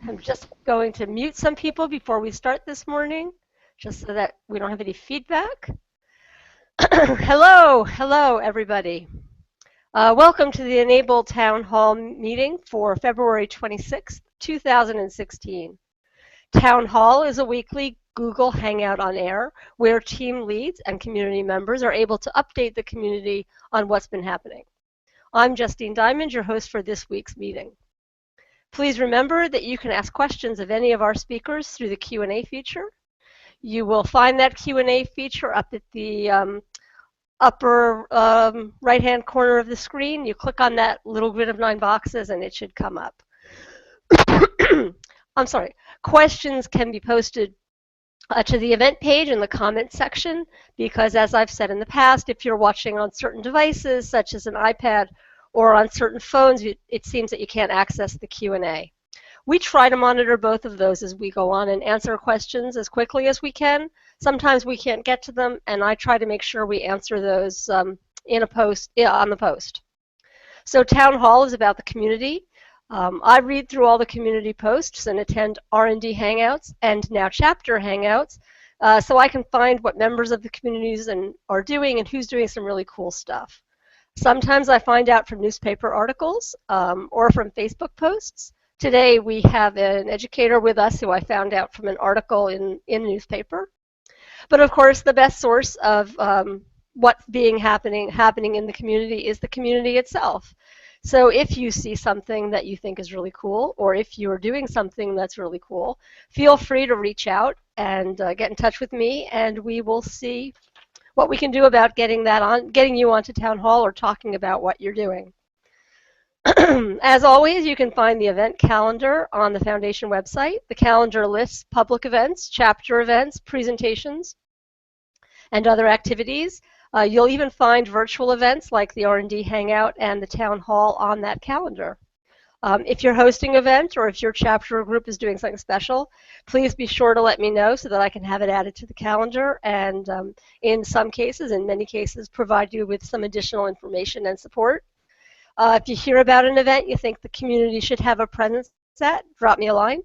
I'm just going to mute some people before we start this morning, just so that we don't have any feedback. Hello, everybody. Welcome to the e-NABLE Town Hall meeting for February 26th, 2016. Town Hall is a weekly Google Hangout on air where team leads and community members are able to update the community on what's been happening. I'm Justine Diamond, your host for this week's meeting. Please remember that you can ask questions of any of our speakers through the Q&A feature. You will find that Q&A feature up at the upper right-hand corner of the screen. You click on that little grid of 9 boxes and it should come up. I'm sorry. Questions can be posted to the event page in the comments section because, as I've said in the past, if you're watching on certain devices such as an iPad or on certain phones, it seems that you can't access the Q&A. We try to monitor both of those as we go on and answer questions as quickly as we can. Sometimes we can't get to them, and I try to make sure we answer those in a post, on the post. So Town Hall is about the community. I read through all the community posts and attend R&D Hangouts and now chapter Hangouts so I can find what members of the communities are doing and who's doing some really cool stuff. Sometimes I find out from newspaper articles or from Facebook posts. Today we have an educator with us who I found out from an article in a newspaper. But of course, the best source of what's happening in the community is the community itself. So if you see something that you think is really cool, or if you're doing something that's really cool, feel free to reach out and get in touch with me, and we will see what we can do about getting you onto Town Hall or talking about what you're doing. As always, you can find the event calendar on the Foundation website. The calendar lists public events, chapter events, presentations, and other activities. You'll even find virtual events like the R&D Hangout and the Town Hall on that calendar. If you're hosting an event or if your chapter or group is doing something special, please be sure to let me know so that I can have it added to the calendar and in many cases, provide you with some additional information and support. If you hear about an event you think the community should have a presence at, drop me a line.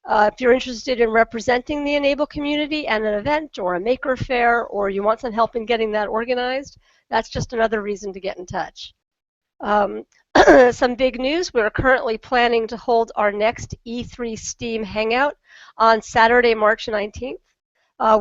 If you're interested in representing the e-NABLE community at an event or a maker fair, or you want some help in getting that organized, that's just another reason to get in touch. Some big news, we're currently planning to hold our next E3 STEAM Hangout on Saturday, March 19th.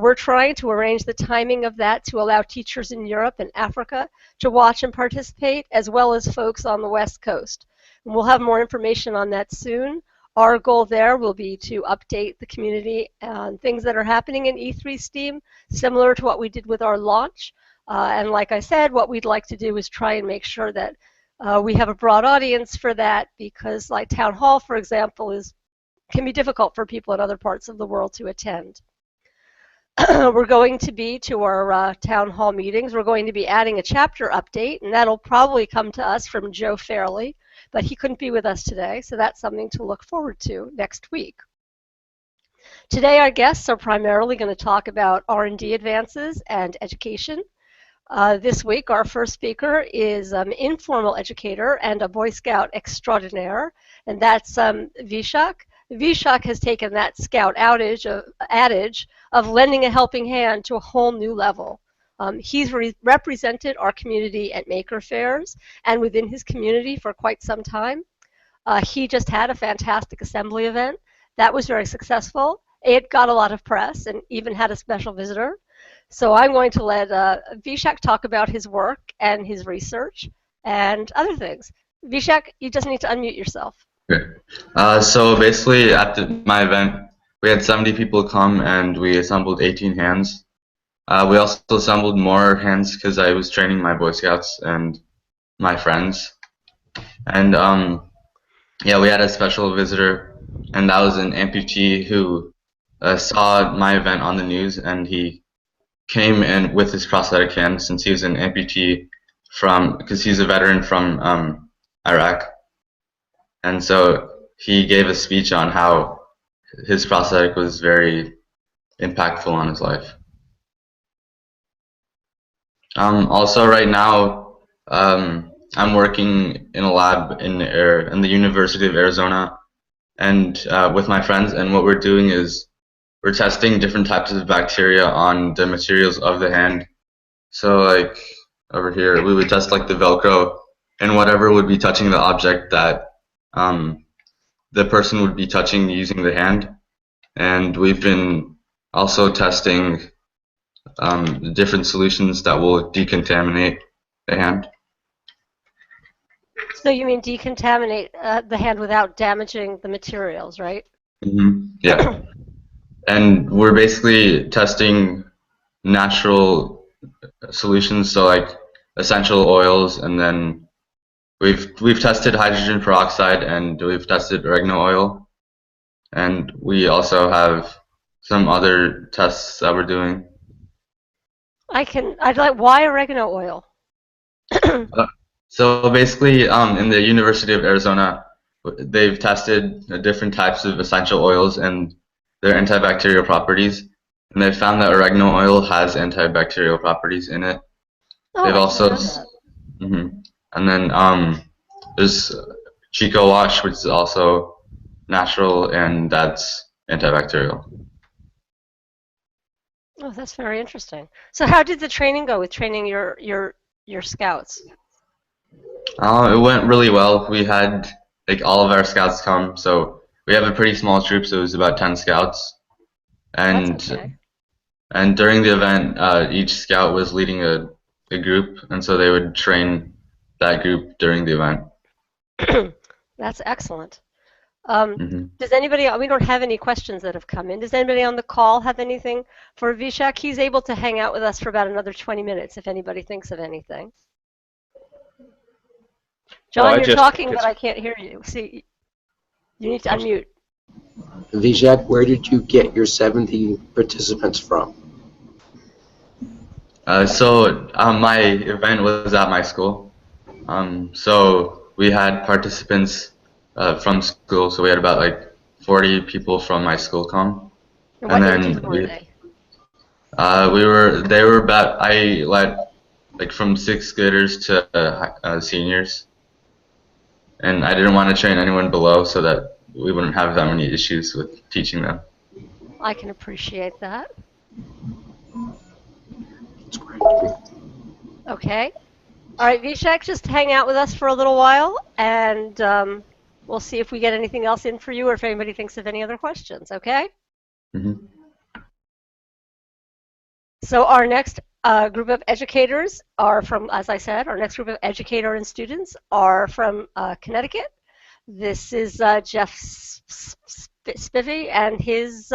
We're trying to arrange the timing of that to allow teachers in Europe and Africa to watch and participate, as well as folks on the West Coast. And we'll have more information on that soon. Our goal there will be to update the community on things that are happening in E3 STEAM, similar to what we did with our launch. And like I said, what we'd like to do is try and make sure that we have a broad audience for that, because like Town Hall, for example, can be difficult for people in other parts of the world to attend. We're going to be to our Town Hall meetings, we're going to be adding a chapter update, and that'll probably come to us from Joe Fairley, but he couldn't be with us today, so that's something to look forward to next week. Today our guests are primarily going to talk about R&D advances and education. This week our first speaker is an informal educator and a Boy Scout extraordinaire, and that's Vishakk. Vishakk has taken that Scout adage of lending a helping hand to a whole new level. He's represented our community at maker fairs and within his community for quite some time. He just had a fantastic assembly event. That was very successful. It got a lot of press and even had a special visitor. So I'm going to let Vishakk talk about his work and his research and other things. Vishakk, you just need to unmute yourself. Okay. So basically at my event, we had 70 people come and we assembled 18 hands. We also assembled more hands because I was training my Boy Scouts and my friends. And yeah, we had a special visitor, and that was an amputee who saw my event on the news, and he came in with his prosthetic hand since he was an amputee because he's a veteran from Iraq. And so he gave a speech on how his prosthetic was very impactful on his life. Also, right now, I'm working in a lab in the University of Arizona, and with my friends. And what we're doing is we're testing different types of bacteria on the materials of the hand. So like over here, we would test like the Velcro and whatever would be touching the object that the person would be touching using the hand. And we've been also testing different solutions that will decontaminate the hand. So you mean decontaminate the hand without damaging the materials, right? Yeah. And we're basically testing natural solutions, so like essential oils, and then we've tested hydrogen peroxide and we've tested oregano oil, and we also have some other tests that we're doing. I'd like, why oregano oil? So basically, in the University of Arizona, they've tested different types of essential oils and their antibacterial properties, and they found that oregano oil has antibacterial properties in it. Oh, They've also, and then there's Chico wash, which is also natural, and that's antibacterial. Oh, that's very interesting. So how did the training go with training your scouts? It went really well. We had like all of our scouts come, so we have a pretty small troop, so it was about 10 scouts. And That's okay. and during the event, each scout was leading a group, and so they would train that group during the event. That's excellent. Does anybody, we don't have any questions that have come in. Does anybody on the call have anything for Vishakk? He's able to hang out with us for about another 20 minutes if anybody thinks of anything. John, you're talking, but I can't hear you. See, you need to unmute. Vishakk, where did you get your 70 participants from? My event was at my school. So we had participants from school. So we had about like 40 people from my school come. And then were they? They were about, I led like from 6th graders to seniors. And I didn't want to train anyone below so that we wouldn't have that many issues with teaching them. I can appreciate that. That's great. Okay. All right, Vishakk, just hang out with us for a little while, and we'll see if we get anything else in for you or if anybody thinks of any other questions, okay? So our next group of educators are from, as I said, our next group of educator and students are from Connecticut. This is Jeff Spivey and his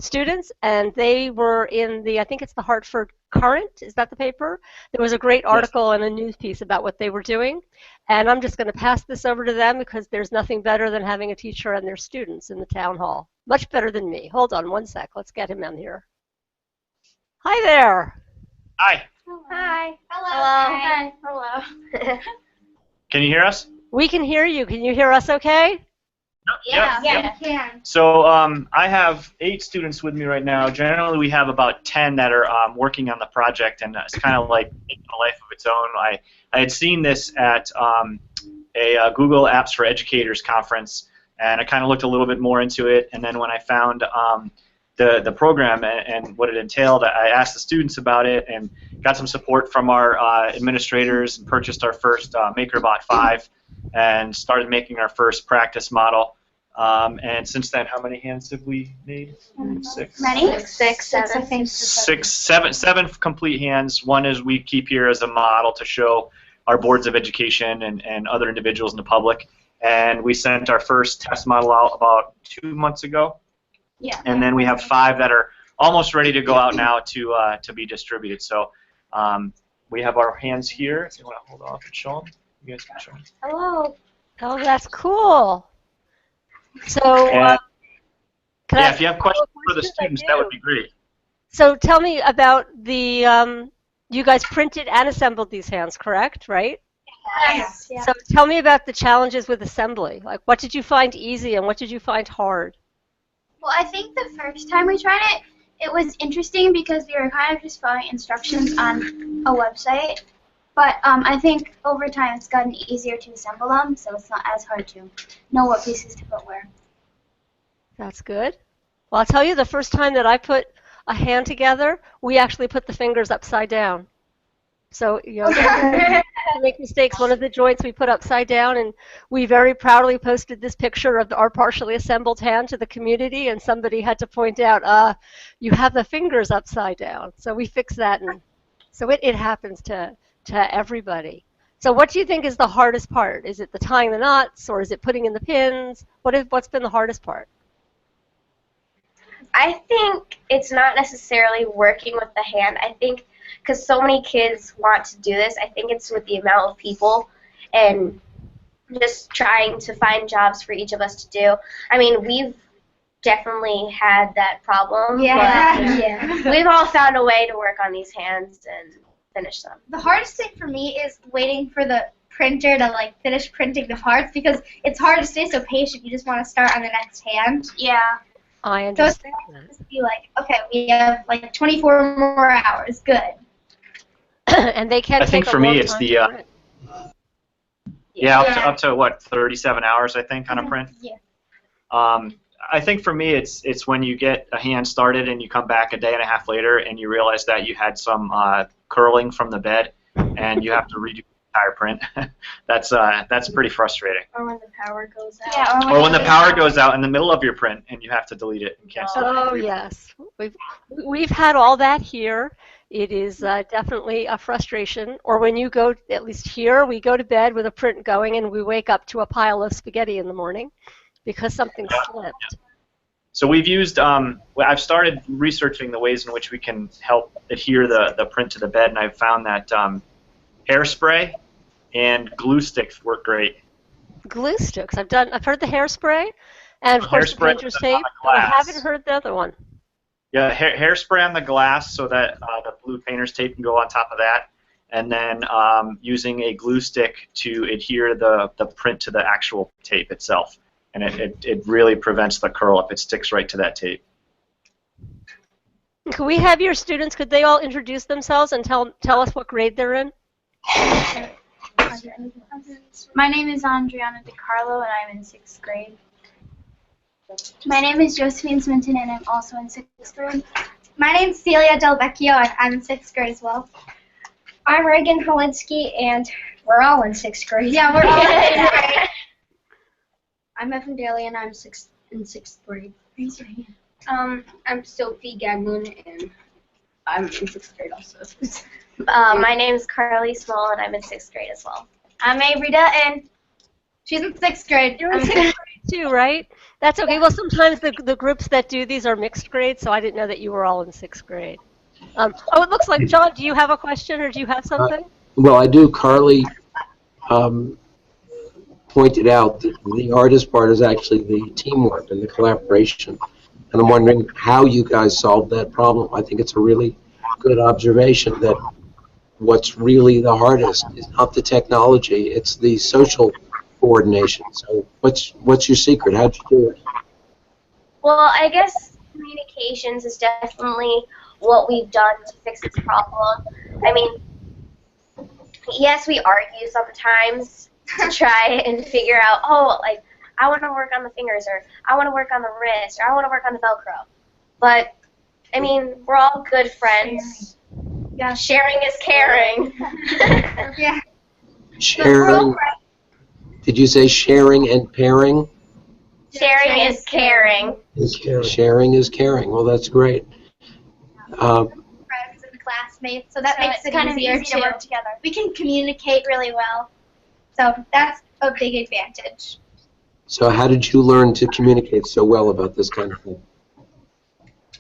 students, and they were in the, I think it's the Hartford Current, is that the paper? There was a great article and a news piece about what they were doing, and I'm just going to pass this over to them because there's nothing better than having a teacher and their students in the town hall. Much better than me. Hold on one sec, let's get him on here. Hi there. Hi. Hi. Hello. Hello. Hi. Hello. Can you hear us? We can hear you. Can you hear us okay? Yeah, Yep. we can. So I have 8 students with me right now. Generally, we have about 10 that are working on the project, and it's kind of like making a life of its own. I had seen this at a Google Apps for Educators conference, and I kind of looked a little bit more into it, and then when I found the program and what it entailed, I asked the students about it and got some support from our administrators and purchased our first MakerBot 5 and started making our first practice model. And since then, how many hands have we made? 6. Many? 6, I think. 7 complete hands. One is we keep here as a model to show our boards of education and other individuals in the public. And we sent our first test model out about 2 months ago. Yeah. And then we have 5 that are almost ready to go out now to be distributed. So we have our hands here. If you want to hold off and show them, you guys can show them. Hello. Oh, that's cool. So, if you have questions for the students, that would be great. So tell me about the, you guys printed and assembled these hands, correct, right? Yes. Yeah. So tell me about the challenges with assembly. Like, what did you find easy and what did you find hard? Well, I think the first time we tried it, it was interesting because we were kind of just following instructions on a website. But I think over time it's gotten easier to assemble them, so it's not as hard to know what pieces to put where. That's good. Well, I'll tell you, the first time that I put a hand together, we actually put the fingers upside down. So, to make mistakes, one of the joints we put upside down, and we very proudly posted this picture of our partially assembled hand to the community, and somebody had to point out, you have the fingers upside down. So we fixed that, and so it happens to everybody. So what do you think is the hardest part? Is it the tying the knots, or is it putting in the pins? What's been the hardest part? I think it's not necessarily working with the hand. I think because so many kids want to do this, I think it's with the amount of people and just trying to find jobs for each of us to do. I mean, we've definitely had that problem. Yeah. We've all found a way to work on these hands and finish them. The hardest thing for me is waiting for the printer to like finish printing the parts because it's hard to stay so patient. You just want to start on the next hand. Yeah. I understand. So it's just be like, okay, we have like 24 more hours. Good. And they can. I think for me it's the up to what 37 hours I think on a print. Yeah. I think for me it's when you get a hand started and you come back a day and a half later and you realize that you had some curling from the bed and you have to redo the entire print. That's pretty frustrating. Or when the power goes out. Yeah, Or when the power goes out in the middle of your print and you have to delete it and cancel it. Oh yes, we've had all that here. It is definitely a frustration. Or when you go, at least here, we go to bed with a print going and we wake up to a pile of spaghetti in the morning because something slipped. So we've used, I've started researching the ways in which we can help adhere the print to the bed, and I've found that hairspray and glue sticks work great. Glue sticks. I've heard the hairspray, and of course the painter's tape. But I haven't heard the other one. Yeah, hairspray on the glass so that the blue painter's tape can go on top of that, and then using a glue stick to adhere the print to the actual tape itself. And it really prevents the curl if it sticks right to that tape. Could we have your students, could they all introduce themselves and tell us what grade they're in? My name is Andriana DiCarlo, and I'm in 6th grade. My name is Josephine Swinton, and I'm also in 6th grade. My name's Celia Del Vecchio, and I'm in 6th grade as well. I'm Reagan Holinsky, and we're all in 6th grade. Yeah, we're all in 6th grade. I'm Evan Daly, and I'm in 6th grade. Raise your hand. I'm Sophie Gaglin, and I'm in 6th grade also. My name's Carly Small, and I'm in 6th grade as well. I'm Abrida, and she's in 6th grade. You're in 6th grade too, right? That's okay. Well, sometimes the groups that do these are mixed grades, so I didn't know that you were all in 6th grade. It looks like, John, do you have a question or do you have something? Well, I do. Carly pointed out that the hardest part is actually the teamwork and the collaboration. And I'm wondering how you guys solved that problem. I think it's a really good observation that what's really the hardest is not the technology, it's the social coordination. So what's your secret? How'd you do it? Well, I guess communications is definitely what we've done to fix this problem. I mean, yes, we argue sometimes to try and figure out, oh, like, I want to work on the fingers, or I want to work on the wrist, or I want to work on the Velcro. But, I mean, we're all good friends. Yeah. Sharing is caring. Yeah. Sharing. Did you say sharing and pairing? Sharing is caring. Sharing is caring. Well, that's great. Friends and classmates, so that makes it kind of easier to work together. We can communicate really well, so that's a big advantage. So how did you learn to communicate so well about this kind of thing?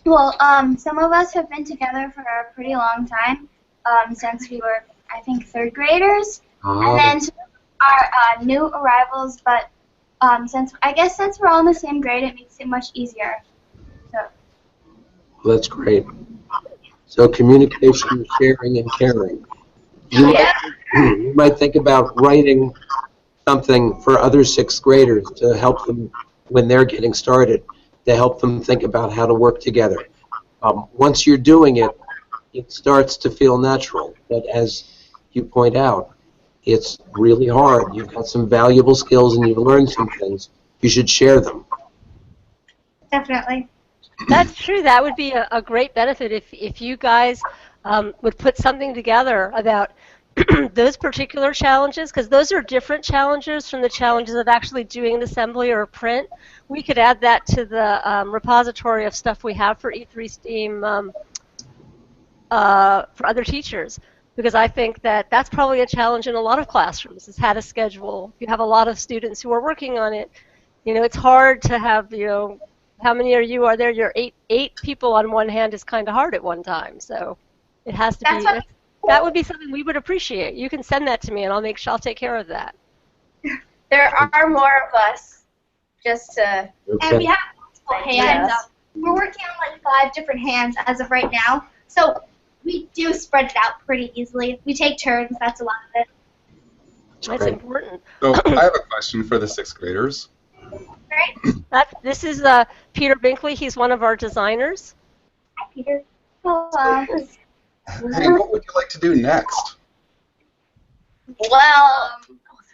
Well, some of us have been together for a pretty long time, since we were, I think, 3rd graders, and then some are new arrivals, but since we're all in the same grade, it makes it much easier. So. Well, that's great. So communication, sharing, and caring. You might think about writing something for other 6th graders to help them when they're getting started, to help them think about how to work together. Once you're doing it, it starts to feel natural. But as you point out, it's really hard. You've got some valuable skills and you've learned some things. You should share them. Definitely. That's true. That would be a great benefit if you guys would put something together about those particular challenges, because those are different challenges from the challenges of actually doing an assembly or a print. We could add that to the repository of stuff we have for E3 STEAM for other teachers, because I think that that's probably a challenge in a lot of classrooms, is how to schedule. If you have a lot of students who are working on it, you know, it's hard to have, you know, how many are there? You're eight people on one hand is kind of hard at one time, so it has to be. That would be something we would appreciate. You can send that to me, and I'll take care of that. There are more of us, just to. Okay. And we have multiple hands. We're working on like 5 different hands as of right now, so we do spread it out pretty easily. We take turns. That's a lot of it. That's important. So I have a question for the 6th graders. Right? This is Peter Binkley. He's one of our designers. Hi, Peter. Hello. Hey, what would you like to do next? Well,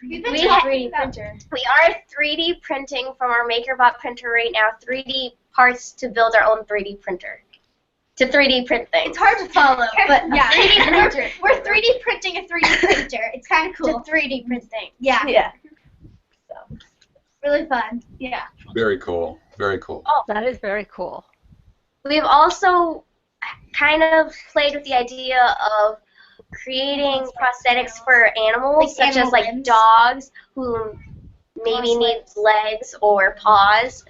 We we are 3D printing from our MakerBot printer right now. 3D parts to build our own 3D printer. To 3D print things. It's hard to follow, but yeah. 3D printer. We're 3D printing a 3D printer. It's kind of cool. To 3D print things. Yeah. Yeah. Really fun. Yeah. Very cool. Very cool. Oh, That is very cool. we've also kind of played with the idea of creating prosthetics for animals, Like such as like limbs? dogs who maybe need legs or paws.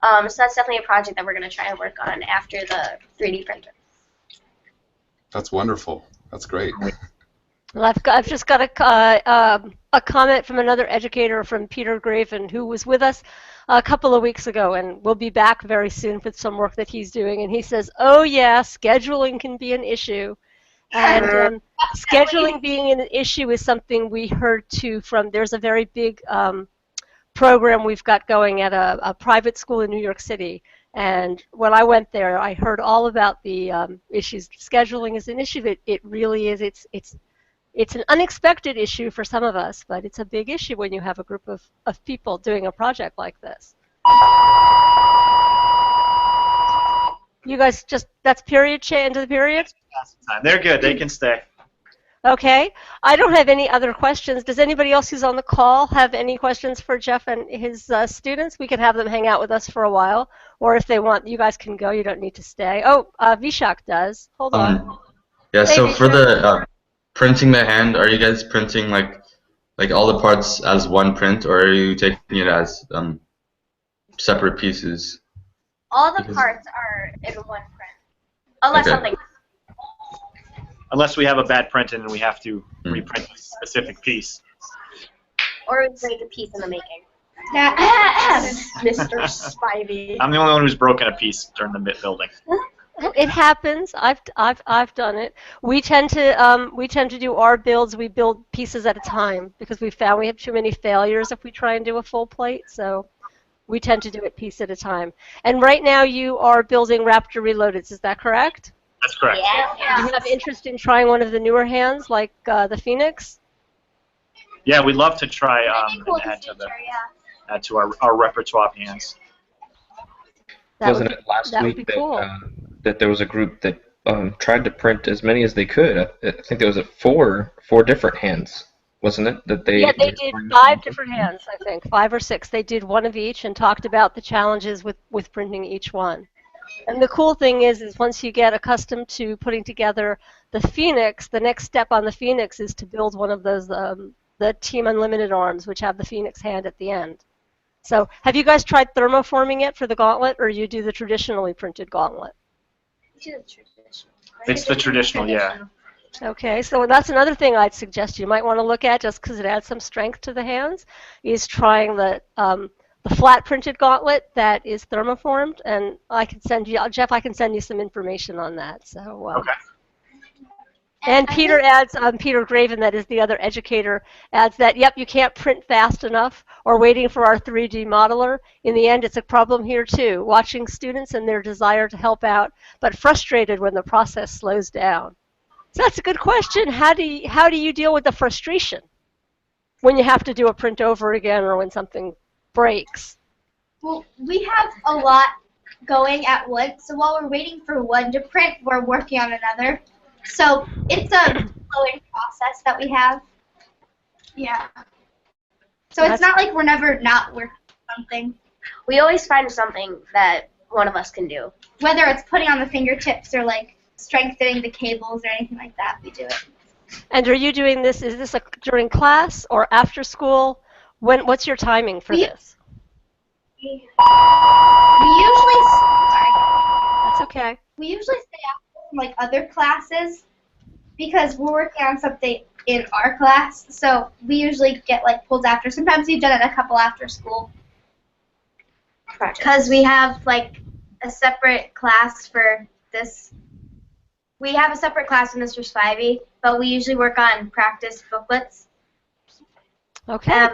So that's definitely a project that we're going to try and work on after the 3D printer. That's wonderful. That's great. Well, I've just got a comment from another educator, from Peter Graven, who was with us a couple of weeks ago, and will be back very soon with some work that he's doing. And he says, "Oh yeah, scheduling can be an issue." And scheduling being an issue is something we heard too from. There's a very big program we've got going at a private school in New York City. And when I went there, I heard all about the issues. Scheduling is an issue. It really is. It's an unexpected issue for some of us, but it's a big issue when you have a group of people doing a project like this. You guys that's period end of the period? They're good. They can stay. Okay. I don't have any other questions. Does anybody else who's on the call have any questions for Jeff and his students? We can have them hang out with us for a while, or if they want, you guys can go. You don't need to stay. Oh, Vishakk does. Hold on. Yeah, Hey, so for Vishakk. the printing the hand, are you guys printing like all the parts as one print, or are you taking it as separate pieces? All the parts are in one print, unless Okay. something. Unless we have a bad print and we have to reprint a specific piece. Or it's like a piece in the making. Mr. Spivey. I'm the only one who's broken a piece during the building. It happens. I've done it. We tend to do our builds. We build pieces at a time because we found we have too many failures if we try and do a full plate. So we tend to do it piece at a time. And right now you are building Raptor Reloaded. Is that correct? That's correct. Yeah. Do you have interest in trying one of the newer hands, like the Phoenix? Yeah, we'd love to try That'd be cool and in add the to the future, yeah. add to our repertoire of hands. Wasn't it last that would week be cool. that there was a group that tried to print as many as they could? I think there was four different hands, wasn't it? That they Yeah, they did 5 different hands, I think, 5 or 6. They did one of each and talked about the challenges with printing each one. And the cool thing is once you get accustomed to putting together the Phoenix, the next step on the Phoenix is to build one of those, the Team Unlimited arms, which have the Phoenix hand at the end. So have you guys tried thermoforming it for the gauntlet, or you do the traditionally printed gauntlet? It's the traditional, yeah. Okay, so that's another thing I'd suggest you might want to look at, just because it adds some strength to the hands, is trying the flat printed gauntlet that is thermoformed, and I can send you, Jeff, I can send you some information on that. So. Okay. And Peter adds, Peter Graven, that is the other educator, adds that, yep, you can't print fast enough or waiting for our 3D modeler. In the end, it's a problem here too, watching students and their desire to help out, but frustrated when the process slows down. So that's a good question. How do you deal with the frustration when you have to do a print over again or when something breaks? Well, we have a lot going at once. So while we're waiting for one to print, we're working on another. So it's a flowing process that we have. Yeah. So it's not like we're never not working on something. We always find something that one of us can do. Whether it's putting on the fingertips or like strengthening the cables or anything like that, we do it. And are you doing this, is this during class or after school? What's your timing for this? We usually, sorry. That's okay. We usually stay after from like other classes because we're working on something in our class. So we usually get like pulled after. Sometimes we've done it a couple after school. Because we have like a separate class for this. We have a separate class with Mr. Spivey, but we usually work on practice booklets. Okay.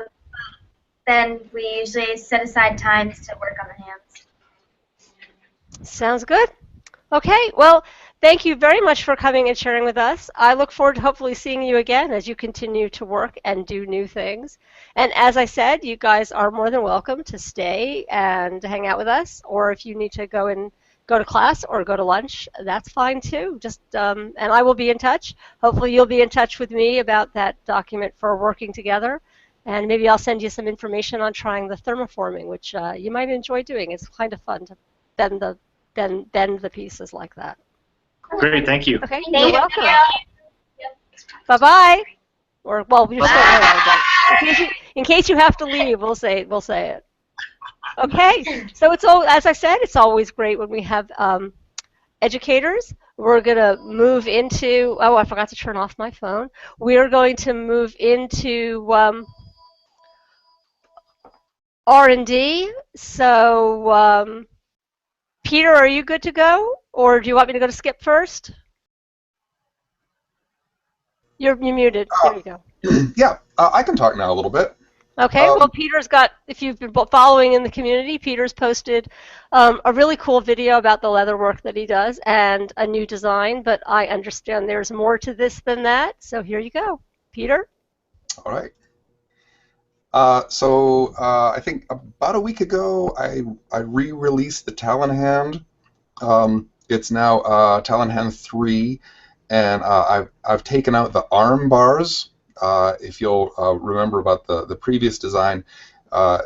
Then we usually set aside times to work on the hands. Sounds good. Okay, well, thank you very much for coming and sharing with us. I look forward to hopefully seeing you again as you continue to work and do new things. And as I said, you guys are more than welcome to stay and hang out with us, or if you need to go to class or go to lunch, that's fine too. Just and I will be in touch. Hopefully you'll be in touch with me about that document for working together. And maybe I'll send you some information on trying the thermoforming, which you might enjoy doing. It's kind of fun to bend the pieces like that. Great, thank you. Okay, you're welcome. Bye-bye. Or, well, we just don't know, but in case you have to leave, we'll say it. Okay, so as I said, it's always great when we have educators. We're going to move into, oh, I forgot to turn off my phone. We're going to move into R&D. So, Peter, are you good to go? Or do you want me to go to Skip first? You're muted. There you go. Yeah, I can talk now a little bit. Okay, well, Peter's got, if you've been following in the community, Peter's posted a really cool video about the leather work that he does and a new design, but I understand there's more to this than that, so here you go. Peter? All right. I think about a week ago, I re-released the Talon Hand. It's now Talon Hand 3, and I've taken out the arm bars. If you'll remember about the previous design,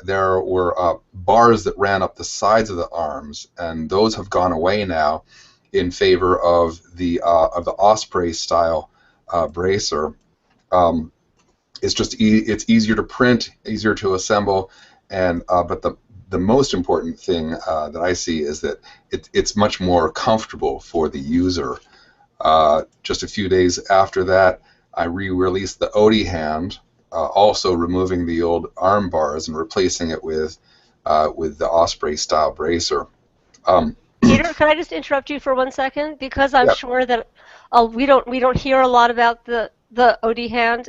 there were bars that ran up the sides of the arms, and those have gone away now in favor of the Osprey style bracer. It's just it's easier to print, easier to assemble, and but the most important thing that I see is that it's much more comfortable for the user. Just a few days after that, I re-released the Odie Hand, also removing the old arm bars and replacing it with the Osprey style bracer. Peter, can I just interrupt you for 1 second? Because I'm sure that we don't hear a lot about the Odie Hand.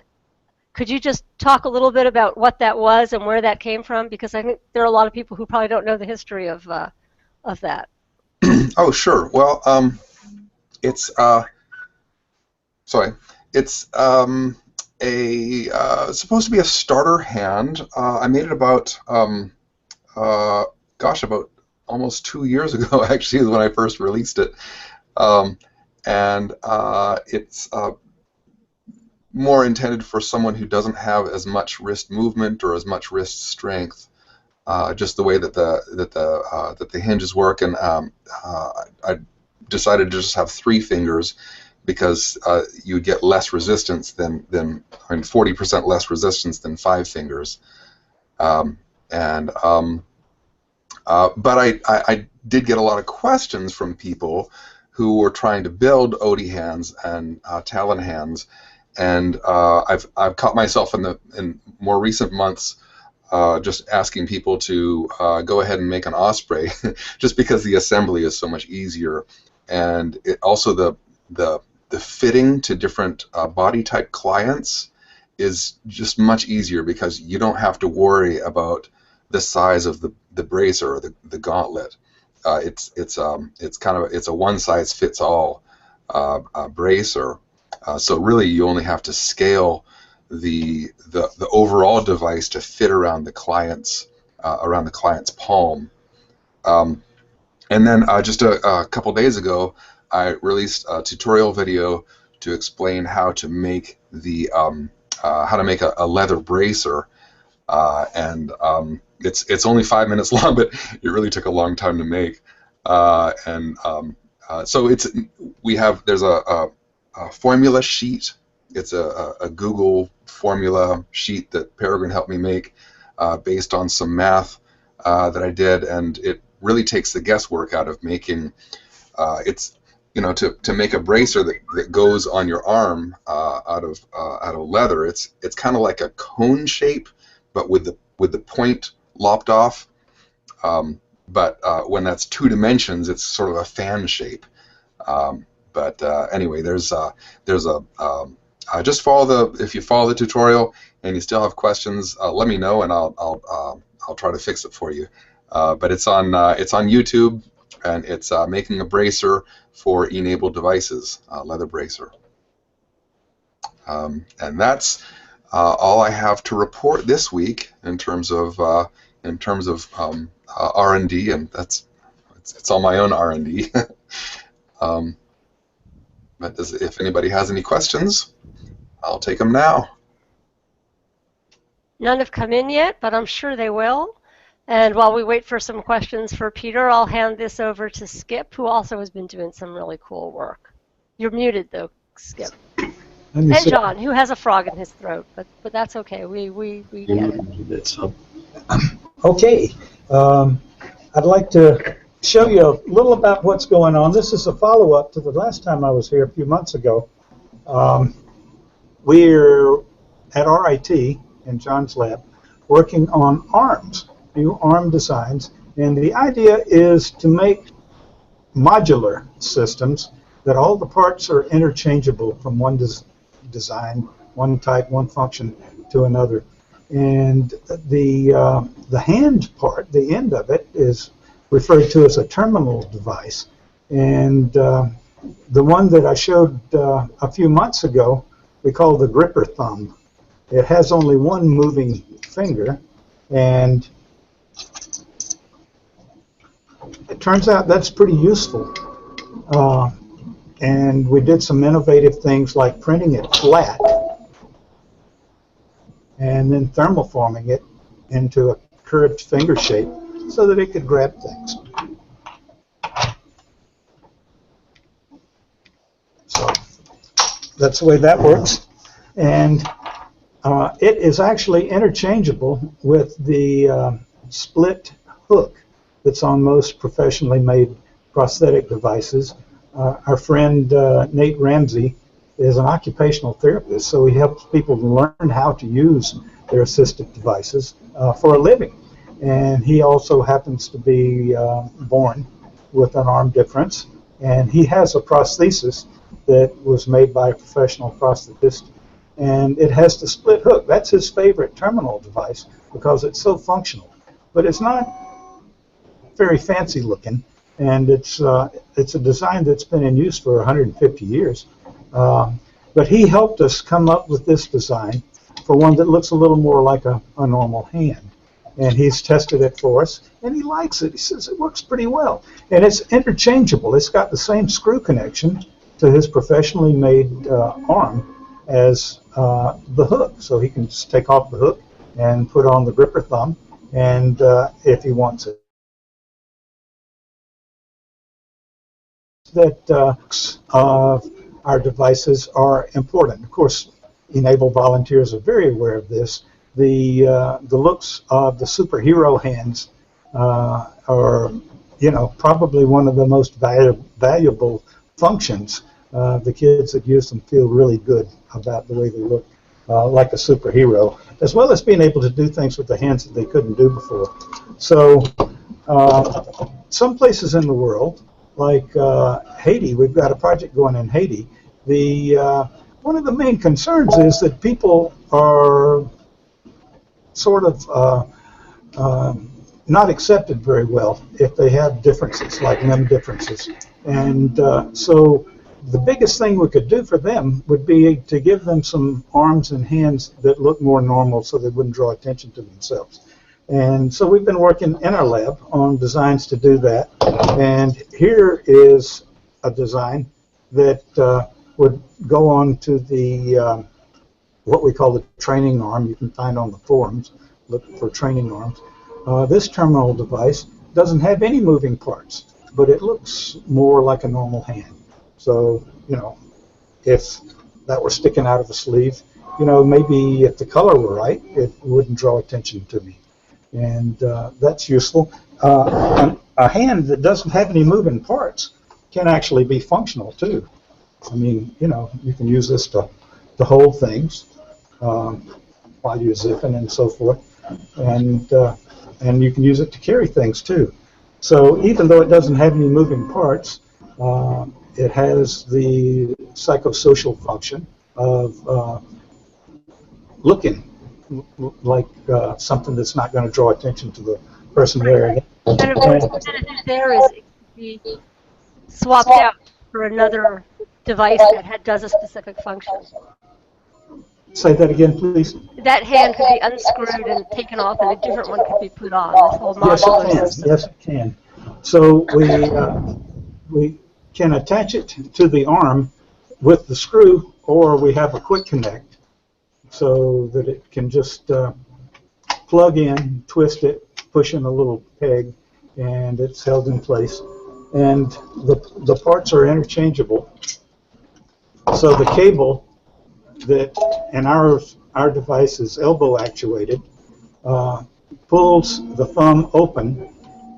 Could you just talk a little bit about what that was and where that came from? Because I think there are a lot of people who probably don't know the history of that. Oh, sure. Well, it's supposed to be a starter hand. I made it about about almost 2 years ago. Actually, is when I first released it, and it's more intended for someone who doesn't have as much wrist movement or as much wrist strength. Just the way that the hinges work, and I decided to just have 3 fingers because you get less resistance than 40% less resistance than 5 fingers. But I did get a lot of questions from people who were trying to build Odie hands and Talon hands, and I've caught myself in more recent months just asking people to go ahead and make an Osprey, just because the assembly is so much easier, and also the fitting to different body type clients is just much easier because you don't have to worry about the size of the bracer or the gauntlet. It's a one size fits all bracer. So really, you only have to scale the overall device to fit around the client's palm. And And then just a couple days ago, I released a tutorial video to explain how to make the a leather bracer, and it's only 5 minutes long, but it really took a long time to make. So there's a formula sheet. It's a Google formula sheet that Peregrine helped me make based on some math that I did, and it really takes the guesswork out of making. To make a bracer that goes on your arm out of leather. It's kind of like a cone shape, but with the point lopped off. But when that's 2 dimensions, it's sort of a fan shape. Anyway, there's just if you follow the tutorial and you still have questions, let me know and I'll try to fix it for you. But it's on YouTube, and it's making a bracer for e-NABLE devices, leather bracer. And that's all I have to report this week in terms of R&D, and it's all my own R&D. But if anybody has any questions, I'll take them now. None have come in yet, but I'm sure they will. And while we wait for some questions for Peter, I'll hand this over to Skip, who also has been doing some really cool work. You're muted, though, Skip. And John, who has a frog in his throat, but that's okay. We get it. Okay. I'd like to show you a little about what's going on. This is a follow-up to the last time I was here a few months ago. We're at RIT in John's lab working on arms, new arm designs, and the idea is to make modular systems that all the parts are interchangeable from one design, one type, one function to another. And the hand part, the end of it, is referred to as a terminal device. And the one that I showed a few months ago, we call the gripper thumb. It has only one moving finger, and it turns out that's pretty useful. And we did some innovative things like printing it flat and then thermoforming it into a curved finger shape so that it could grab things. So that's the way that works. And it is actually interchangeable with the split hook that's on most professionally made prosthetic devices. Our friend Nate Ramsey is an occupational therapist, so he helps people learn how to use their assistive devices for a living. And he also happens to be born with an arm difference, and he has a prosthesis that was made by a professional prosthetist, and it has the split hook. That's his favorite terminal device because it's so functional. But it's not very fancy looking, and it's a design that's been in use for 150 years. But he helped us come up with this design for one that looks a little more like a normal hand. And he's tested it for us, and he likes it. He says it works pretty well. And it's interchangeable. It's got the same screw connection to his professionally made arm as the hook. So he can just take off the hook and put on the gripper thumb, and if he wants it. That of our devices are important. Of course, e-NABLE volunteers are very aware of this. The looks of the superhero hands are, probably one of the most valuable functions. The kids that use them feel really good about the way they look, like a superhero, as well as being able to do things with the hands that they couldn't do before. So, some places in the world, like Haiti, we've got a project going in Haiti. One of the main concerns is that people are sort of not accepted very well if they have differences, like limb differences. And so the biggest thing we could do for them would be to give them some arms and hands that look more normal so they wouldn't draw attention to themselves. And so we've been working in our lab on designs to do that. And here is a design that would go on to the what we call the training arm. You can find on the forums, look for training arms. This terminal device doesn't have any moving parts, but it looks more like a normal hand. So, you know, if that were sticking out of a sleeve, you know, maybe if the color were right, it wouldn't draw attention to me. And that's useful. A hand that doesn't have any moving parts can actually be functional too. I mean, you know, you can use this to hold things while you're zipping and so forth, and you can use it to carry things too. So even though it doesn't have any moving parts, it has the psychosocial function of looking like something that's not going to draw attention to the person wearing it. Kind of what's there is it could be swapped out for another device that does a specific function. Say that again, please. That hand could be unscrewed and taken off, and a different one could be put on. This whole modular system. Yes, it can. So we can attach it to the arm with the screw, or we have a quick connect so that it can just plug in, twist it, push in a little peg, and it's held in place. And the parts are interchangeable. So the cable that in our device is elbow actuated, pulls the thumb open,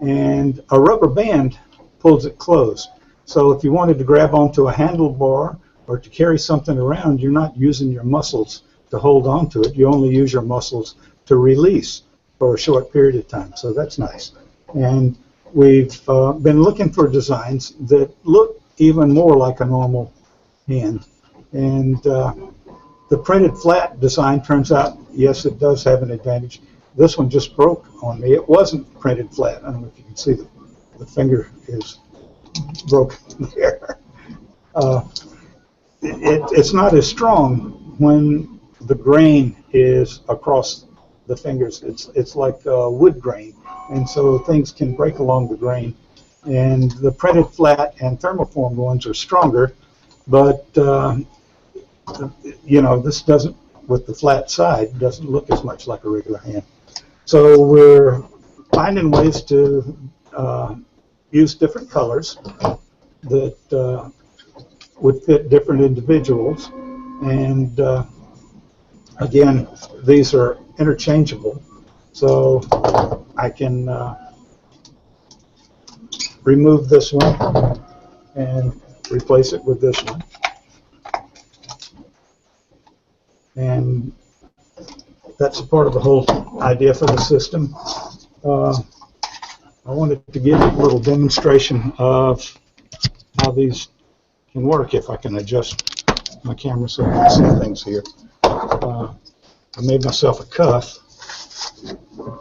and a rubber band pulls it closed. So if you wanted to grab onto a handlebar or to carry something around, you're not using your muscles to hold on to it. You only use your muscles to release for a short period of time. So that's nice. And we've been looking for designs that look even more like a normal hand. And the printed flat design turns out, yes, it does have an advantage. This one just broke on me. It wasn't printed flat. I don't know if you can see the finger is broken there. It's not as strong when the grain is across the fingers. It's like wood grain, and so things can break along the grain. And the printed flat and thermoformed ones are stronger, but you know, this doesn't, with the flat side, doesn't look as much like a regular hand. So we're finding ways to use different colors that would fit different individuals. And again, these are interchangeable. So I can remove this one and replace it with this one. And that's part of the whole idea for the system. I wanted to give you a little demonstration of how these can work if I can adjust my camera so I can see things here. I made myself a cuff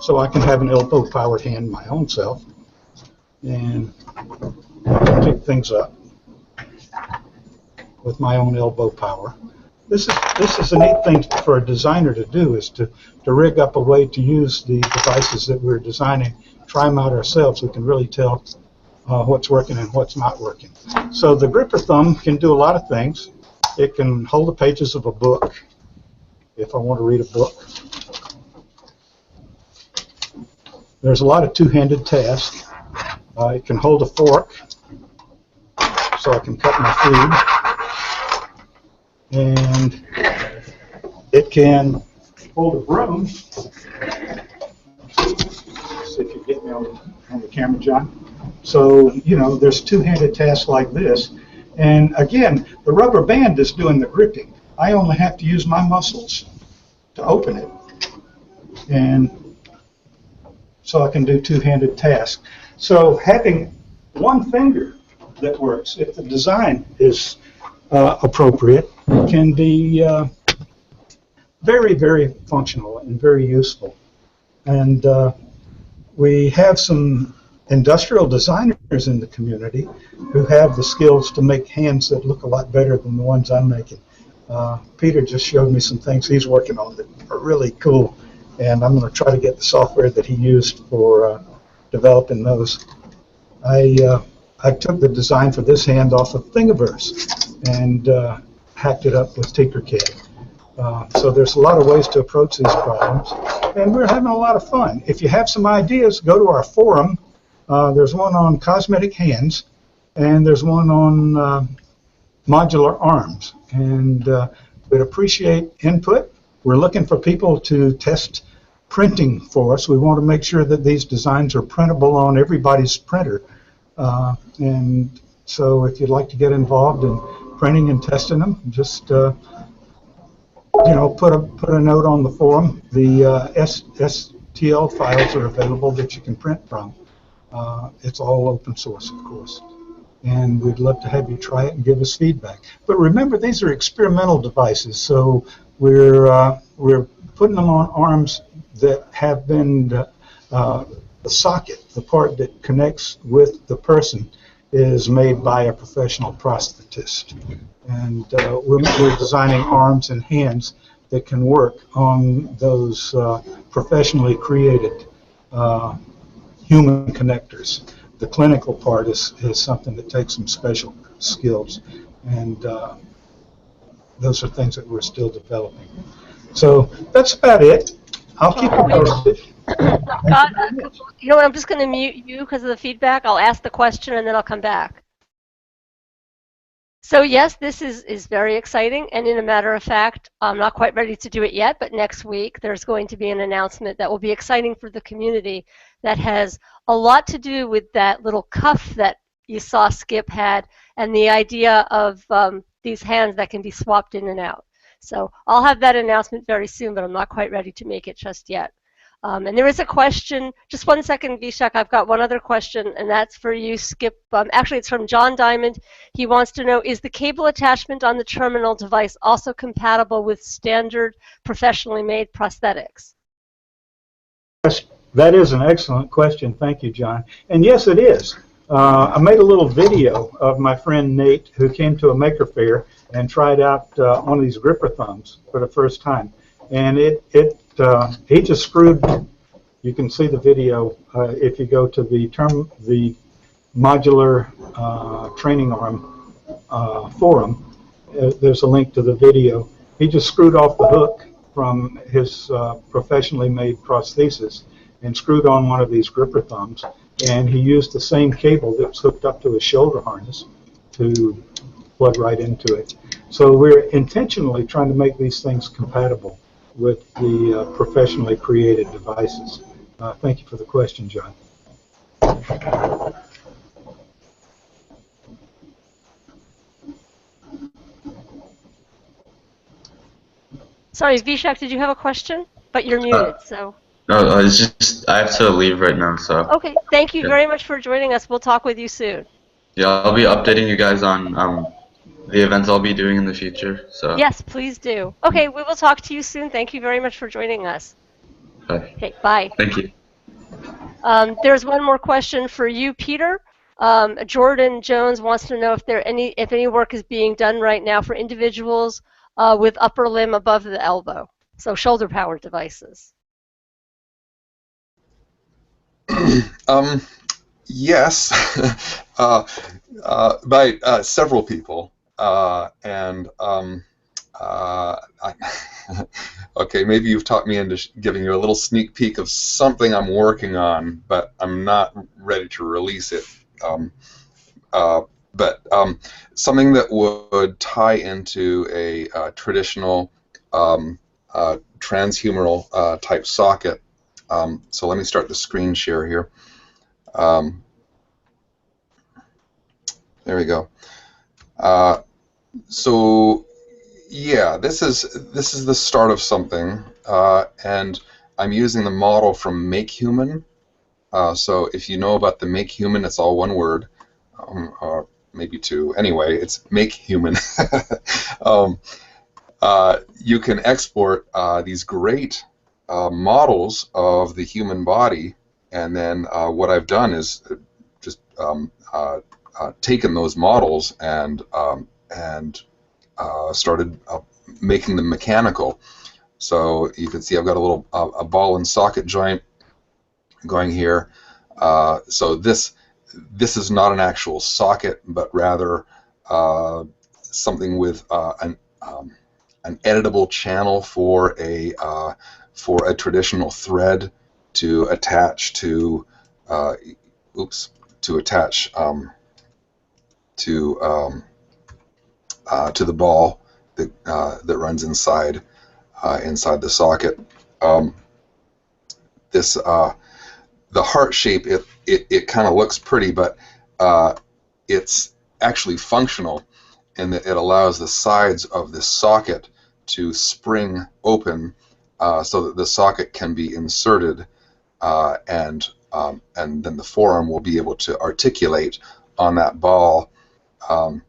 so I can have an elbow-powered hand my own self and pick things up with my own elbow power. This is a neat thing for a designer to do, is to rig up a way to use the devices that we're designing, try them out ourselves. We can really tell what's working and what's not working. So the gripper thumb can do a lot of things. It can hold the pages of a book if I want to read a book. There's a lot of two-handed tasks. It can hold a fork so I can cut my food. And it can hold a broom. See if you get me on the camera, John. So, you know, there's two-handed tasks like this. And again, the rubber band is doing the gripping. I only have to use my muscles to open it. And so I can do two-handed tasks. So having one finger that works, if the design is appropriate, can be very, very functional and very useful. And we have some industrial designers in the community who have the skills to make hands that look a lot better than the ones I'm making. Peter just showed me some things he's working on that are really cool. and I'm going to try to get the software that he used for developing those. I took the design for this hand off of Thingiverse and hacked it up with Tinkercad. So there's a lot of ways to approach these problems, and we're having a lot of fun. If you have some ideas, go to our forum. There's one on cosmetic hands, and there's one on modular arms, and we'd appreciate input. We're looking for people to test printing for us. We want to make sure that these designs are printable on everybody's printer. And so if you'd like to get involved in printing and testing them, just put a note on the forum. The STL files are available that you can print from. It's all open source, of course. And we'd love to have you try it and give us feedback. But remember, these are experimental devices, so we're putting them on arms that have been the socket, the part that connects with the person, is made by a professional prosthetist. And we're designing arms and hands that can work on those professionally created human connectors. The clinical part is something that takes some special skills, and those are things that we're still developing. So that's about it. I'll keep you posted. I'm just going to mute you because of the feedback. I'll ask the question and then I'll come back. So yes, this is very exciting, and in a matter of fact, I'm not quite ready to do it yet, but next week there's going to be an announcement that will be exciting for the community that has a lot to do with that little cuff that you saw Skip had, and the idea of these hands that can be swapped in and out. So I'll have that announcement very soon, but I'm not quite ready to make it just yet. And there is a question, just 1 second, Vishakk, I've got one other question, and that's for you, Skip. Actually, it's from John Diamond. He wants to know, is the cable attachment on the terminal device also compatible with standard professionally made prosthetics? That is an excellent question. Thank you, John. And yes, it is. I made a little video of my friend Nate, who came to a maker fair and tried out one of these gripper thumbs for the first time. And he just screwed, you can see the video if you go to the modular training arm forum. There's a link to the video. He just screwed off the hook from his professionally made prosthesis and screwed on one of these gripper thumbs, and he used the same cable that's hooked up to his shoulder harness to plug right into it. So we're intentionally trying to make these things compatible with the professionally created devices. Thank you for the question, John. Sorry, Vishakk, did you have a question? But you're muted, so. No, it's just I have to leave right now, so. Okay, thank you very much for joining us. We'll talk with you soon. Yeah, I'll be updating you guys on the events I'll be doing in the future. So. Yes, please do. Okay, we will talk to you soon. Thank you very much for joining us. Bye. Okay, bye. Thank you. There's one more question for you, Peter. Jordan Jones wants to know if any work is being done right now for individuals with upper limb above the elbow, so shoulder power devices. Yes, by several people, okay, maybe you've talked me into giving you a little sneak peek of something I'm working on, but I'm not ready to release it. Something that would tie into a traditional transhumeral type socket. So let me start the screen share here. There we go. So yeah, this is the start of something, and I'm using the model from Make Human. So if you know about the Make Human, it's all one word, or maybe two. Anyway, it's Make Human. You can export these great models of the human body, and then what I've done is just taken those models and started making them mechanical. So you can see I've got a little a ball and socket joint going here. So this is not an actual socket, but rather something with an editable channel for a traditional thread to attach to to the ball that runs inside the socket. The heart shape, it kind of looks pretty, but it's actually functional in that it allows the sides of the socket to spring open so that the socket can be inserted, and then the forearm will be able to articulate on that ball. And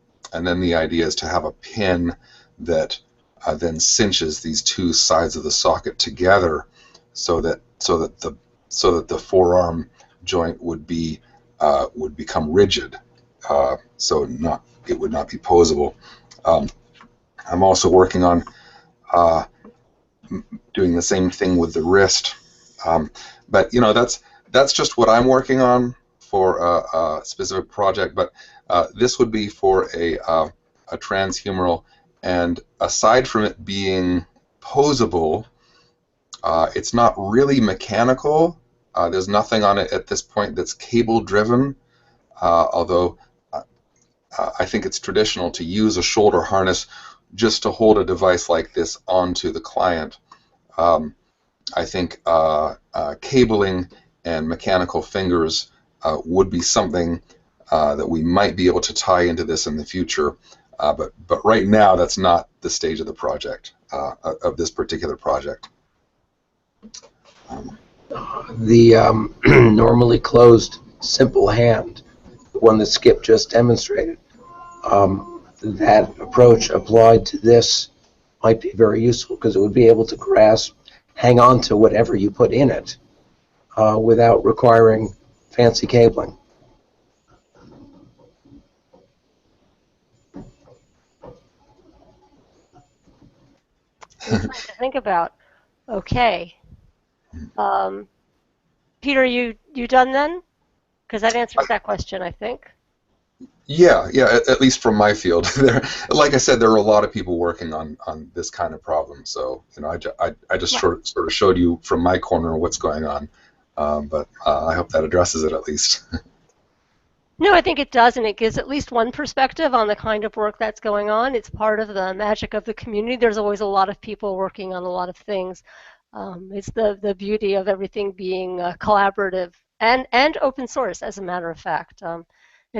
then the idea is to have a pin that then cinches these two sides of the socket together, so that the forearm joint would become rigid, so it would not be posable. I'm also working on doing the same thing with the wrist, but that's just what I'm working on for a specific project. But this would be for a transhumeral, and aside from it being posable, it's not really mechanical. There's nothing on it at this point that's cable driven, although I think it's traditional to use a shoulder harness just to hold a device like this onto the client. I think cabling and mechanical fingers would be something that we might be able to tie into this in the future, but right now that's not the stage of the project, of this particular project. The normally closed simple hand, the one that Skip just demonstrated, that approach applied to this might be very useful, because it would be able to hang on to whatever you put in it without requiring fancy cabling. To think about. Okay. Peter, you done then? Because that answers that question, I think. Yeah, at least from my field. Like I said, there are a lot of people working on this kind of problem. So I just sort of showed you from my corner what's going on, but I hope that addresses it at least. No, I think it does, and it gives at least one perspective on the kind of work that's going on. It's part of the magic of the community. There's always a lot of people working on a lot of things. It's the beauty of everything being collaborative and open source, as a matter of fact. And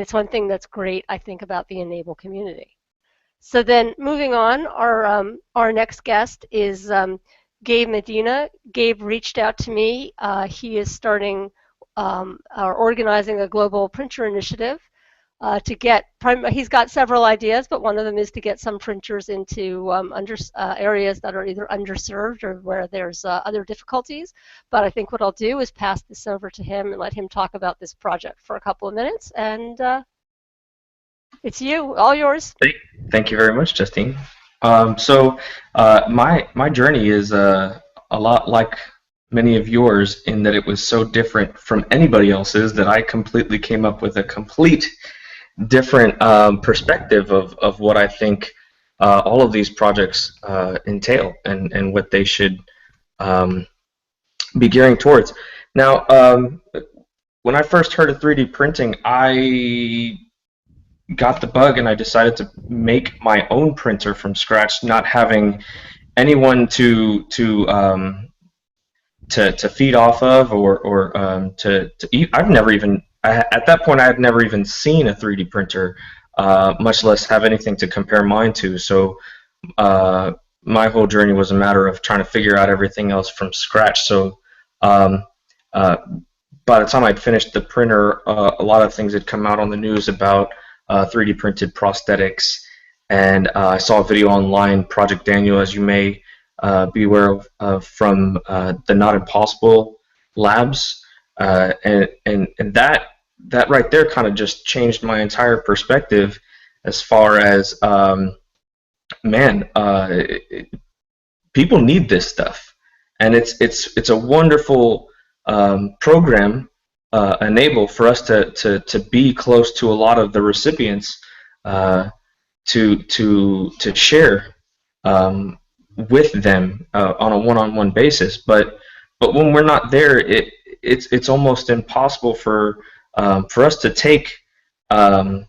it's one thing that's great, I think, about the e-NABLE community. So then, moving on, our next guest is Gabe Medina. Gabe reached out to me. He is starting or organizing a global printer initiative to get. He's got several ideas, but one of them is to get some printers into areas that are either underserved or where there's other difficulties. But I think what I'll do is pass this over to him and let him talk about this project for a couple of minutes. And it's all yours. Thank you very much, Justine. So my journey is a lot like many of yours, in that it was so different from anybody else's that I completely came up with a complete different perspective of what I think all of these projects entail and what they should be gearing towards. Now, when I first heard of 3D printing, I got the bug and I decided to make my own printer from scratch, not having anyone to feed off of or to eat. I've never even, at that point I had never even seen a 3D printer, much less have anything to compare mine to. So my whole journey was a matter of trying to figure out everything else from scratch. So by the time I'd finished the printer, a lot of things had come out on the news about 3D printed prosthetics, and I saw a video online, Project Daniel, as you may be aware of, from the Not Impossible labs, and that right there kind of just changed my entire perspective as far as people need this stuff, and it's a wonderful program, e-NABLE, for us to be close to a lot of the recipients, to share with them on a one-on-one basis. But when we're not there, it's almost impossible for us to take the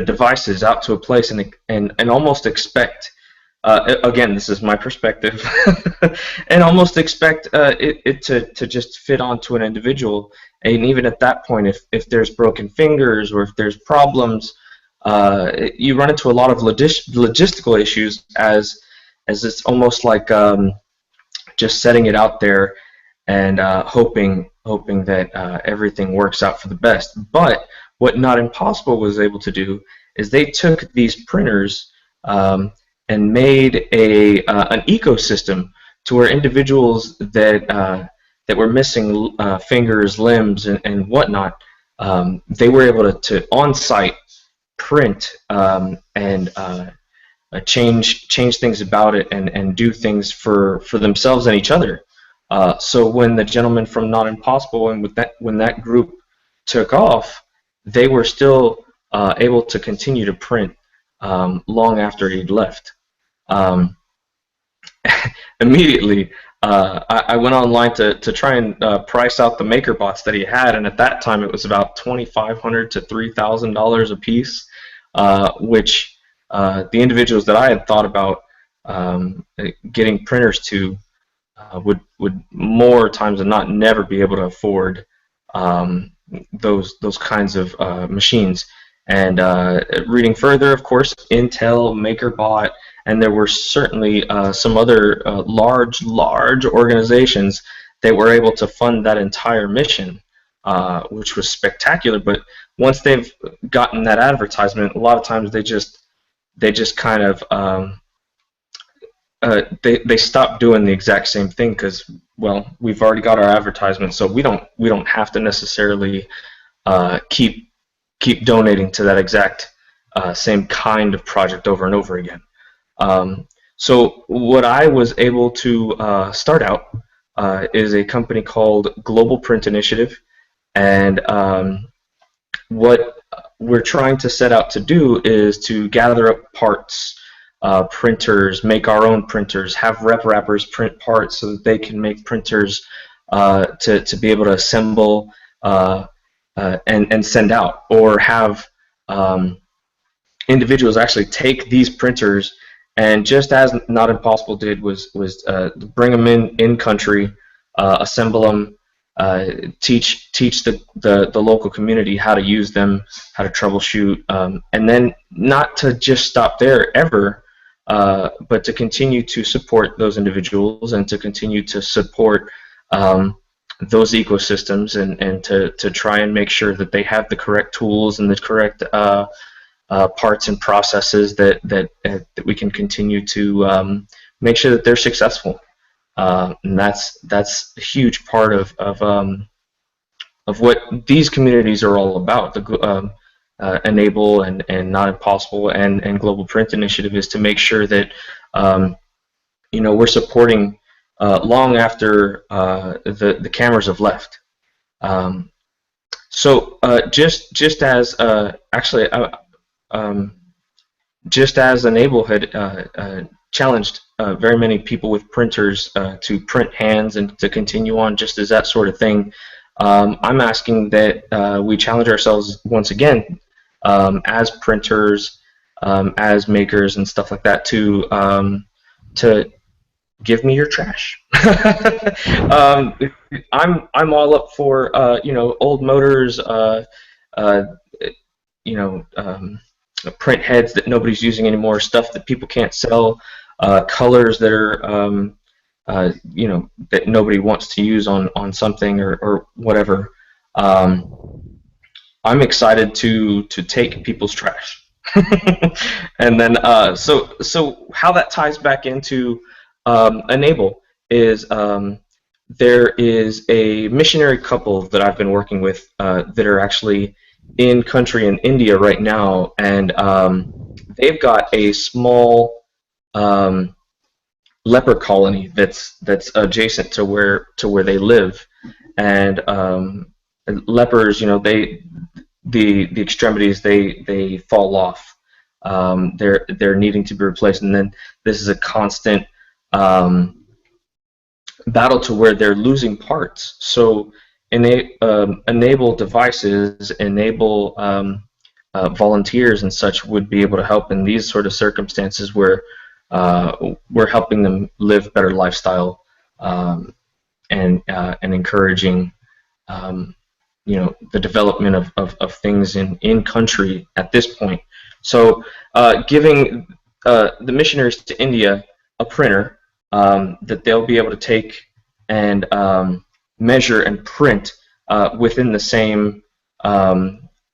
devices out to a place and almost expect, again, this is my perspective, and almost expect it to just fit onto an individual. And even at that point, if there's broken fingers or if there's problems, you run into a lot of logistical issues, as it's almost like just setting it out there and hoping that everything works out for the best. But what Not Impossible was able to do is they took these printers and made an ecosystem to where individuals that were missing fingers, limbs, and whatnot, they were able to on-site print and change things about it and do things for themselves and each other. So when the gentleman from Not Impossible and when that group took off, they were still able to continue to print long after he'd left. Immediately, I went online to try and price out the MakerBots that he had, and at that time it was about $2,500 to $3,000 a piece, which the individuals that I had thought about getting printers to would more times than not never be able to afford those kinds of machines. And reading further, of course, Intel, MakerBot, and there were certainly some other large organizations that were able to fund that entire mission, which was spectacular. But once they've gotten that advertisement, a lot of times they just kind of they stop doing the exact same thing because, well, we've already got our advertisement, so we don't have to necessarily keep donating to that exact same kind of project over and over again. So what I was able to start out is a company called Global Print Initiative, and what we're trying to set out to do is to gather up parts, printers, make our own printers, have rep wrappers print parts so that they can make printers to be able to assemble and send out, or have individuals actually take these printers and, just as Not Impossible did, was bring them in country, assemble them, teach the local community how to use them, how to troubleshoot, and then not to just stop there ever, but to continue to support those individuals and to continue to support those ecosystems and to try and make sure that they have the correct tools and the correct parts and processes that we can continue to make sure that they're successful. And that's a huge part of what these communities are all about. The e-NABLE and Not Impossible and Global Print Initiative is to make sure that we're supporting long after the cameras have left. So just as actually just as e-NABLE had challenged very many people with printers to print hands and to continue on just as that sort of thing, I'm asking that we challenge ourselves once again as printers, as makers and stuff like that, to give me your trash. I'm all up for old motors, print heads that nobody's using anymore, stuff that people can't sell, colors that are that nobody wants to use on something or whatever. I'm excited to take people's trash. And then so how that ties back into e-NABLE is there is a missionary couple that I've been working with that are actually in country in India right now, and they've got a small leper colony that's adjacent to where they live, and lepers, the extremities they fall off. They're needing to be replaced, and then this is a constant battle to where they're losing parts. So enable devices, enable volunteers and such would be able to help in these sort of circumstances where we're helping them live better lifestyle, and encouraging the development of things in country at this point. So giving the missionaries to India a printer that they'll be able to take and measure and print within the same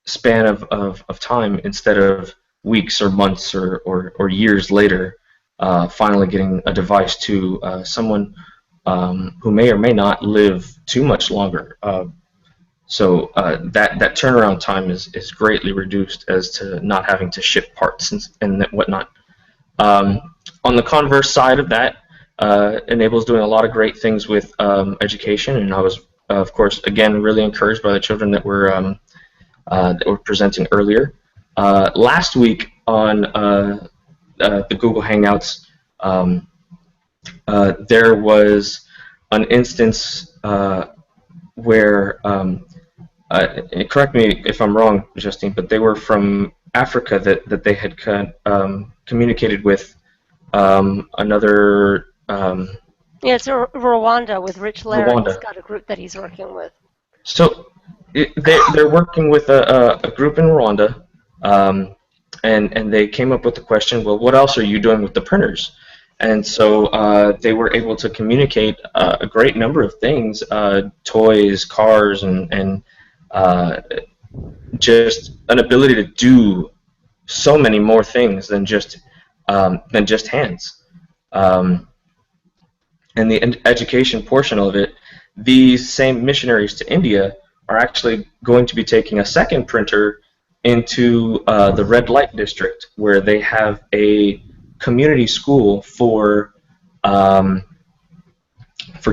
span of time, instead of weeks or months or years later, finally getting a device to someone who may or may not live too much longer. So that turnaround time is greatly reduced as to not having to ship parts and whatnot. On the converse side of that, Enable's doing a lot of great things with education, and I was, of course, again, really encouraged by the children that were presenting earlier. Last week on the Google Hangouts, there was an instance where, correct me if I'm wrong, Justine, but they were from Africa that they had communicated with another. Yeah, it's Rwanda with Rich Larry. He's got a group that he's working with. So they're working with a group in Rwanda, and they came up with the question, well, what else are you doing with the printers? And so they were able to communicate a great number of things, toys, cars, and just an ability to do so many more things than just hands. And the education portion of it, these same missionaries to India are actually going to be taking a second printer into the red light district, where they have a community school for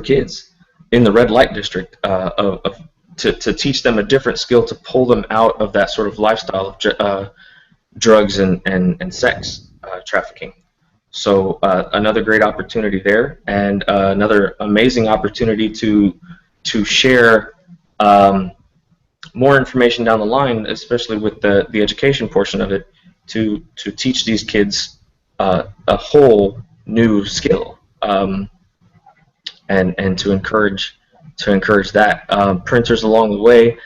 kids in the red light district, to teach them a different skill, to pull them out of that sort of lifestyle of drugs and sex trafficking. So another great opportunity there, and another amazing opportunity to share more information down the line, especially with the education portion of it, to teach these kids a whole new skill, and to encourage that. Printers along the way.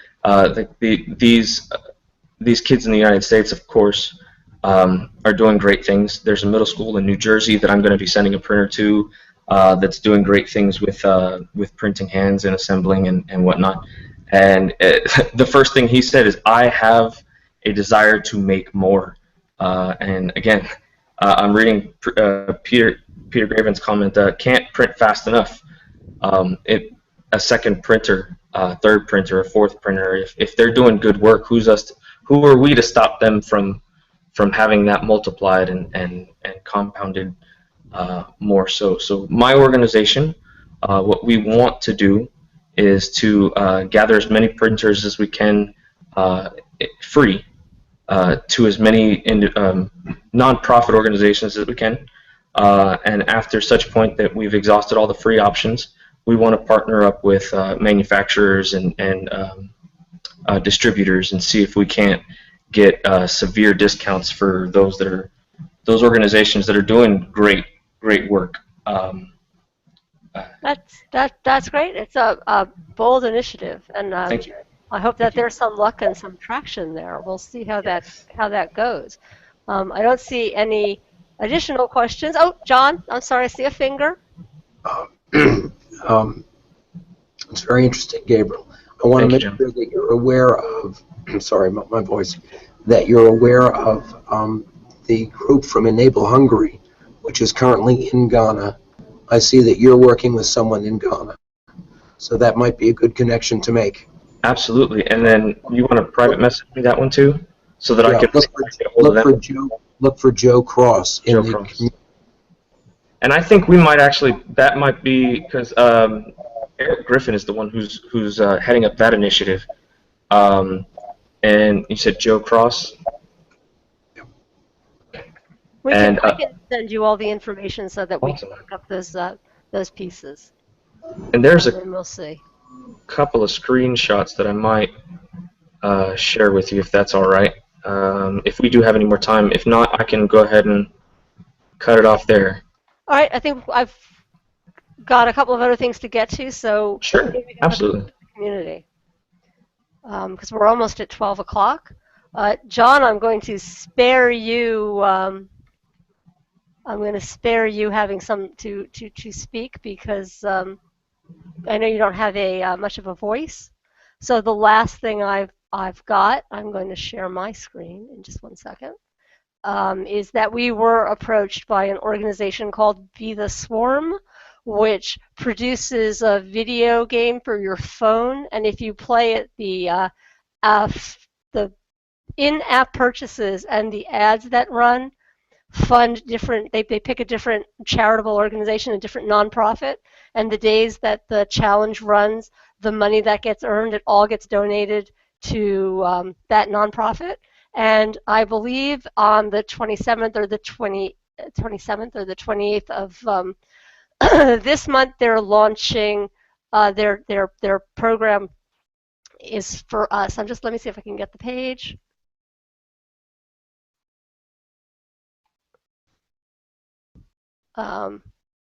These kids in the United States, of course, are doing great things. There's a middle school in New Jersey that I'm going to be sending a printer to, that's doing great things with printing hands and assembling and whatnot. And the first thing he said is, I have a desire to make more. And again, I'm reading Peter Graven's comment, can't print fast enough. A second printer, third printer, a fourth printer, if they're doing good work, who are we to stop them from having that multiplied and compounded more? So my organization, what we want to do is to gather as many printers as we can free to as many non-profit organizations as we can, and after such point that we've exhausted all the free options, we want to partner up with manufacturers and distributors and see if we can't get severe discounts for those organizations that are doing great work. That's great. It's a bold initiative, and Thank you. I hope that there's some luck and some traction there. We'll see how that goes. I don't see any additional questions. Oh, John, I'm sorry, I see a finger. It's very interesting, Gabriel. I want to make sure that you're aware of, sorry about my voice, that you're aware of the group from e-NABLE Hungary, which is currently in Ghana. I see that you're working with someone in Ghana, so that might be a good connection to make. Absolutely. And then you want to private message me that one too, so that I can get a hold of them? Look for Joe Cross. And I think we might actually, that might be, because Eric Griffin is the one who's heading up that initiative. And you said Joe Cross? I can send you all the information so that we Awesome. can look up those pieces. And there's And then we'll see. couple of screenshots that I might share with you if that's all right. If we do have any more time. If not, I can go ahead and cut it off there. All right, I think I've got a couple of other things to get to, so Sure, maybe we can absolutely. put it in the community. Because we're almost at 12 o'clock. John, I'm going to spare you. I'm going to spare you having some to speak because I know you don't have a much of a voice. So the last thing I've got, I'm going to share my screen in just 1 second. Is that we were approached by an organization called Be the Swarm, which produces a video game for your phone, and if you play it, the in-app purchases and the ads that run fund different. They pick a different charitable organization, a different nonprofit, and the days that the challenge runs, the money that gets earned, it all gets donated to that nonprofit. And I believe on the 27th or the 27th or the 28th of this month, they're launching their program is for us. Let me see if I can get the page.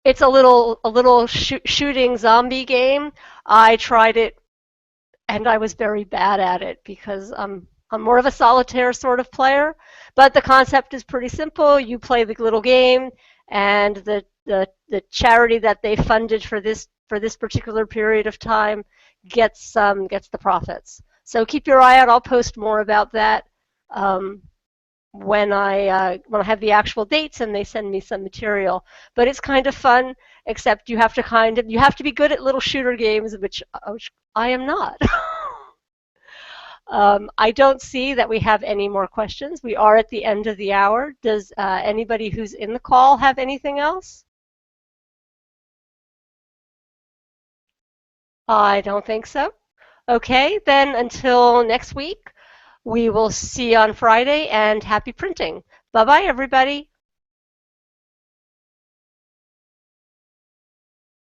It's a little shooting zombie game. I tried it, and I was very bad at it because I'm more of a solitaire sort of player, but the concept is pretty simple. You play the little game, and the charity that they funded for this particular period of time gets the profits. So keep your eye out. I'll post more about that when I have the actual dates and they send me some material. But it's kind of fun, except you have to be good at little shooter games, which I am not. I don't see that we have any more questions. We are at the end of the hour. Does anybody who's in the call have anything else? I don't think so. Okay, then until next week, we will see you on Friday, and happy printing. Bye-bye, everybody.